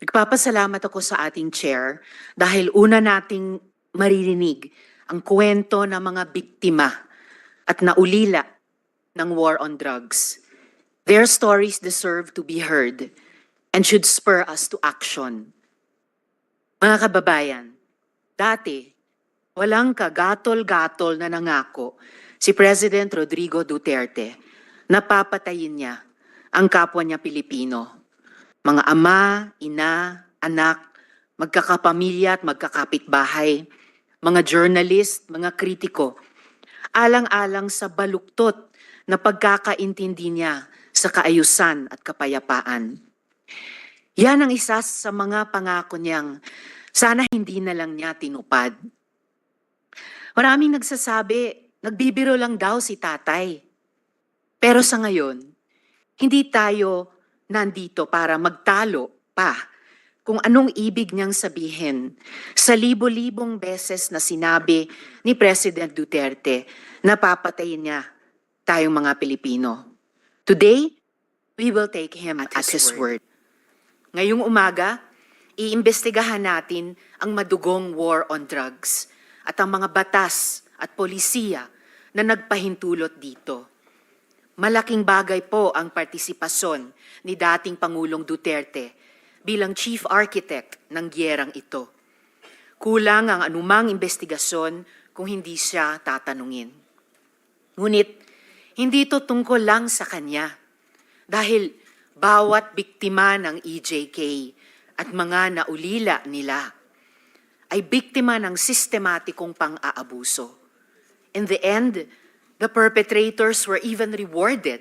Nagpapasalamat ako sa ating chair dahil una nating maririnig ang kwento ng mga biktima at naulila ng war on drugs. Their stories deserve to be heard and should spur us to action. Mga kababayan, dati walang kagatol-gatol na nangako si President Rodrigo Duterte na papatayin niya ang kapwa niya Pilipino. Mga ama, ina, anak, magkakapamilya at magkakapitbahay, mga journalist, mga kritiko, alang-alang sa baluktot na pagkakaintindi niya sa kaayusan at kapayapaan. Yan ang isa sa mga pangako niyang sana hindi na lang niya tinupad. Maraming nagsasabi, nagbibiro lang daw si tatay. Pero sa ngayon, hindi tayo nandito para magtalo pa kung anong ibig niyang sabihin sa libo-libong beses na sinabi ni President Duterte na papatayin niya tayong mga Pilipino. Today, we will take him at his word. Ngayong umaga, iimbestigahan natin ang madugong war on drugs at ang mga batas at polisiya na nagpahintulot dito. Malaking bagay po ang partisipasyon ni dating Pangulong Duterte bilang chief architect ng giyerang ito. Kulang ang anumang investigasyon kung hindi siya tatanungin. Ngunit, hindi ito tungkol lang sa kanya dahil bawat biktima ng EJK at mga naulila nila ay biktima ng sistematikong pang-aabuso. In the end, the perpetrators were even rewarded.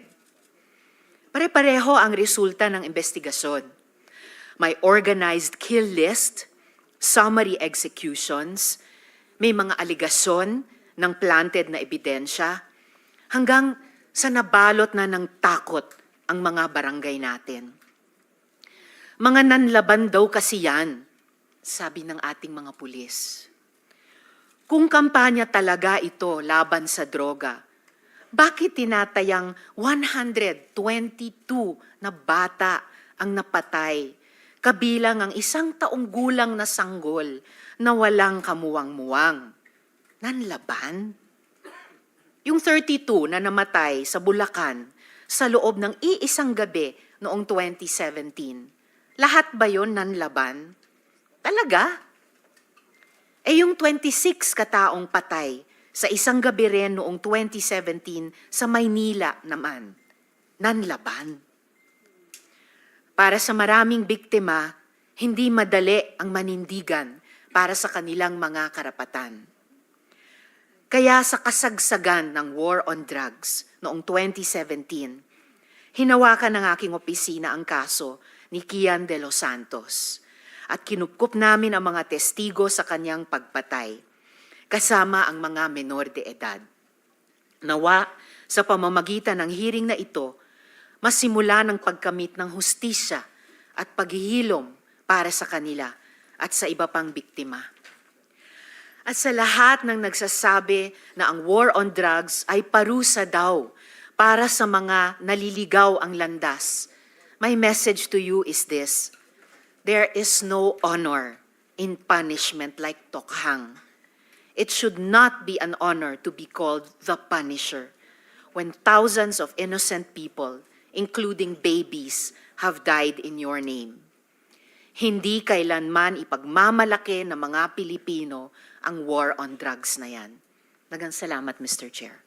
Pare-pareho ang resulta ng investigasyon. May organized kill list, summary executions, may mga aligasyon ng planted na ebidensya, hanggang sa nabalot na ng takot ang mga barangay natin. Mga nanlaban daw kasi yan, sabi ng ating mga pulis. Kung kampanya talaga ito laban sa droga, bakit tinatayang 122 na bata ang napatay, kabilang ang 1 taong gulang na sanggol na walang kamuwang-muwang? Nanlaban? Yung 32 na namatay sa Bulacan sa loob ng iisang gabi noong 2017, lahat ba yon nanlaban? Talaga? Yung 26 kataong patay sa isang gabi rin noong 2017 sa Maynila naman, nanlaban. Para sa maraming biktima, hindi madali ang manindigan para sa kanilang mga karapatan. Kaya sa kasagsagan ng war on drugs noong 2017, hinawakan ng aking opisina ang kaso ni Kian de los Santos at kinupkup namin ang mga testigo sa kanyang pagpatay, kasama ang mga menor de edad. Nawa, sa pamamagitan ng hearing na ito, masimula ng pagkamit ng hustisya at paghihilom para sa kanila at sa iba pang biktima. At sa lahat ng nagsasabi na ang war on drugs ay parusa daw para sa mga naliligaw ang landas, my message to you is this: there is no honor in punishment like tokhang. It should not be an honor to be called the Punisher when thousands of innocent people, including babies, have died in your name. Hindi kailanman ipagmamalaki ng mga Pilipino ang war on drugs na yan. Magang salamat, Mr. Chair.